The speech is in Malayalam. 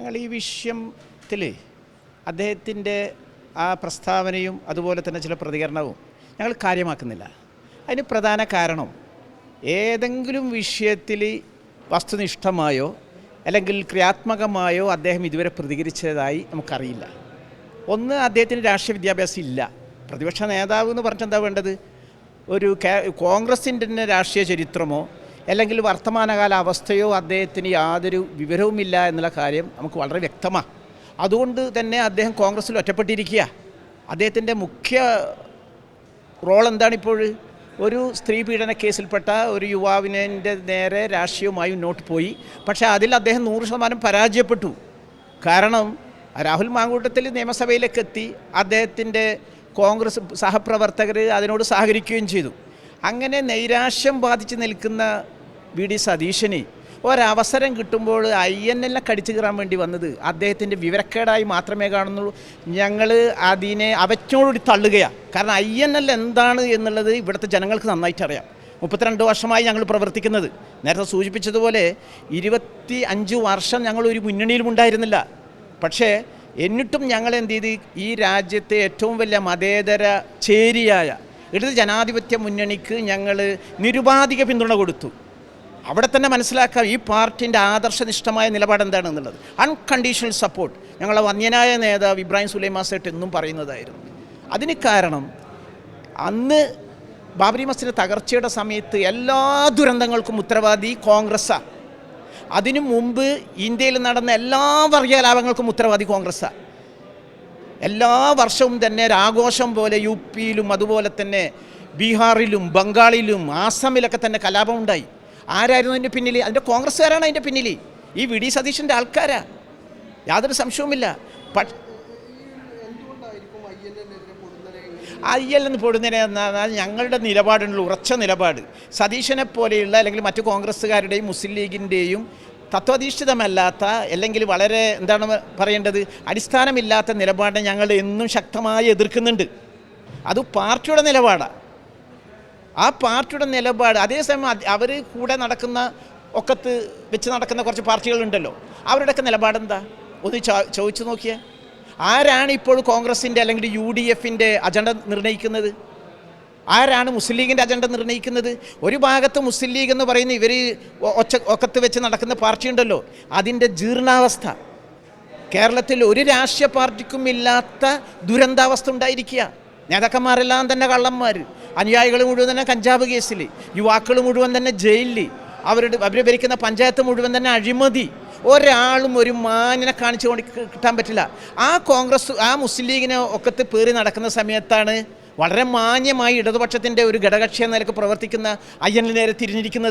ഞങ്ങൾ ഈ വിഷയത്തിൽ അദ്ദേഹത്തിൻ്റെ ആ പ്രസ്താവനയും അതുപോലെ തന്നെ ചില പ്രതികരണവും ഞങ്ങൾ കാര്യമാക്കുന്നില്ല. അതിന് പ്രധാന കാരണം ഏതെങ്കിലും വിഷയത്തിൽ വസ്തുനിഷ്ഠമായോ അല്ലെങ്കിൽ ക്രിയാത്മകമായോ അദ്ദേഹം ഇതുവരെ പ്രതികരിച്ചതായി നമുക്കറിയില്ല. ഒന്ന്, അദ്ദേഹത്തിന് രാഷ്ട്രീയ വിദ്യാഭ്യാസം ഇല്ല. പ്രതിപക്ഷ നേതാവ് എന്ന് പറഞ്ഞിട്ട് എന്താ വേണ്ടത്? ഒരു കോൺഗ്രസിൻ്റെ തന്നെ രാഷ്ട്രീയ ചരിത്രമോ അല്ലെങ്കിൽ വർത്തമാനകാല അവസ്ഥയോ അദ്ദേഹത്തിന് യാതൊരു വിവരവുമില്ല എന്നുള്ള കാര്യം നമുക്ക് വളരെ വ്യക്തമാണ്. അതുകൊണ്ട് തന്നെ അദ്ദേഹം കോൺഗ്രസ്സിൽ ഒറ്റപ്പെട്ടിരിക്കുക. അദ്ദേഹത്തിൻ്റെ മുഖ്യ റോൾ എന്താണിപ്പോൾ? ഒരു സ്ത്രീ പീഡന കേസിൽപ്പെട്ട ഒരു യുവാവിൻ്റെ നേരെ രാഷ്ട്രീയവുമായി മുന്നോട്ട് പോയി. പക്ഷേ അതിൽ അദ്ദേഹം 100% പരാജയപ്പെട്ടു. കാരണം രാഹുൽ മാങ്കൂട്ടത്തിൽ നിയമസഭയിലേക്ക് എത്തി, അദ്ദേഹത്തിൻ്റെ കോൺഗ്രസ് സഹപ്രവർത്തകർ അതിനോട് സഹകരിക്കുകയും ചെയ്തു. അങ്ങനെ നൈരാശ്യം ബാധിച്ച് നിൽക്കുന്ന വി.ഡി. സതീശന് ഒരവസരം കിട്ടുമ്പോൾ INL കടിച്ചു കയറാൻ വേണ്ടി വന്നത് അദ്ദേഹത്തിൻ്റെ വിവരക്കേടായി മാത്രമേ കാണുന്നുള്ളൂ. ഞങ്ങൾ അതിനെ അവറ്റോടുകൂടി തള്ളുകയാണ്. കാരണം INL എന്താണ് എന്നുള്ളത് ഇവിടുത്തെ ജനങ്ങൾക്ക് നന്നായിട്ട് അറിയാം. 32 വർഷമായി ഞങ്ങൾ പ്രവർത്തിക്കുന്നത്. നേരത്തെ സൂചിപ്പിച്ചതുപോലെ 25 വർഷം ഞങ്ങളൊരു മുന്നണിയിലും ഉണ്ടായിരുന്നില്ല. പക്ഷേ എന്നിട്ടും ഞങ്ങൾ എന്ത് ചെയ്ത് ഈ രാജ്യത്തെ ഏറ്റവും വലിയ മതേതര ചേരിയായ ഇടത് ജനാധിപത്യ മുന്നണിക്ക് ഞങ്ങൾ നിരുപാധിക പിന്തുണ കൊടുത്തു. അവിടെ തന്നെ മനസ്സിലാക്കാം ഈ പാർട്ടിൻ്റെ ആദർശനിഷ്ഠമായ നിലപാട് എന്താണെന്നുള്ളത്. അൺകണ്ടീഷണൽ സപ്പോർട്ട് ഞങ്ങളെ വന്യനായ നേതാവ് ഇബ്രാഹിം സുലൈമാൻ സേട്ട് എന്നും പറയുന്നതായിരുന്നു. അതിന് കാരണം അന്ന് ബാബരി മസ്ജിദ് തകർച്ചയുടെ സമയത്ത് എല്ലാ ദുരന്തങ്ങൾക്കും ഉത്തരവാദി കോൺഗ്രസ്സാണ്. അതിനു മുമ്പ് ഇന്ത്യയിൽ നടന്ന എല്ലാ വർഗീയ കലാപങ്ങൾക്കും ഉത്തരവാദി കോൺഗ്രസ്സാണ്. എല്ലാ വർഷവും തന്നെ ഒരാഘോഷം പോലെ UP-യിലും അതുപോലെ തന്നെ ബീഹാറിലും ബംഗാളിലും ആസാമിലൊക്കെ തന്നെ കലാപം ഉണ്ടായി. ആരായിരുന്നു അതിൻ്റെ പിന്നിൽ? അതിൻ്റെ കോൺഗ്രസ്സുകാരാണ് അതിൻ്റെ പിന്നിൽ. ഈ വി.ഡി. സതീശൻ്റെ ആൾക്കാരാണ്, യാതൊരു സംശയവുമില്ല. INL എന്ന് പൊടുന്നതിനെ എന്നാൽ ഞങ്ങളുടെ നിലപാടിനുള്ള ഉറച്ച നിലപാട് സതീശനെ പോലെയുള്ള അല്ലെങ്കിൽ മറ്റു കോൺഗ്രസ്സുകാരുടെയും മുസ്ലിം ലീഗിൻ്റെയും തത്വാധിഷ്ഠിതമല്ലാത്ത അല്ലെങ്കിൽ വളരെ എന്താണ് പറയേണ്ടത് അടിസ്ഥാനമില്ലാത്ത നിലപാടിനെ ഞങ്ങൾ എന്നും ശക്തമായി എതിർക്കുന്നുണ്ട്. അത് പാർട്ടിയുടെ നിലപാടാണ്. ആ പാർട്ടിയുടെ നിലപാട് അതേസമയം അവർ കൂടെ നടക്കുന്ന ഒക്കത്ത് വെച്ച് നടക്കുന്ന കുറച്ച് പാർട്ടികളുണ്ടല്ലോ, അവരുടെയൊക്കെ നിലപാടെന്താ ഒന്ന് ചോദിച്ചു നോക്കിയേ. ആരാണ് ഇപ്പോൾ കോൺഗ്രസിൻ്റെ അല്ലെങ്കിൽ UDFൻ്റെ അജണ്ട നിർണ്ണയിക്കുന്നത്? ആരാണ് മുസ്ലിം ലീഗിൻ്റെ അജണ്ട നിർണ്ണയിക്കുന്നത്? ഒരു ഭാഗത്ത് മുസ്ലിം ലീഗ് എന്ന് പറയുന്ന ഇവർ ഒക്കത്ത് വെച്ച് നടക്കുന്ന പാർട്ടി ഉണ്ടല്ലോ, അതിൻ്റെ ജീർണാവസ്ഥ കേരളത്തിൽ ഒരു രാഷ്ട്രീയ പാർട്ടിക്കും ഇല്ലാത്ത ദുരന്താവസ്ഥ ഉണ്ടായിരിക്കുക. നേതാക്കന്മാരെല്ലാം തന്നെ കള്ളന്മാർ, അനുയായികൾ മുഴുവൻ തന്നെ കഞ്ചാവ് കേസിൽ, യുവാക്കൾ മുഴുവൻ തന്നെ ജയിലിൽ, അവർ ഭരിക്കുന്ന പഞ്ചായത്ത് മുഴുവൻ തന്നെ അഴിമതി. ഒരാളും ഒരു മാനിനെ കാണിച്ചു കൊണ്ട് കിട്ടാൻ പറ്റില്ല. ആ മുസ്ലിം ലീഗിനെ ഒക്കത്ത് പേറി നടക്കുന്ന സമയത്താണ് വളരെ മാന്യമായി ഇടതുപക്ഷത്തിൻ്റെ ഒരു ഘടകകക്ഷി എന്ന നിലക്ക് പ്രവർത്തിക്കുന്ന INL നേരെ തിരിഞ്ഞിരിക്കുന്നത്.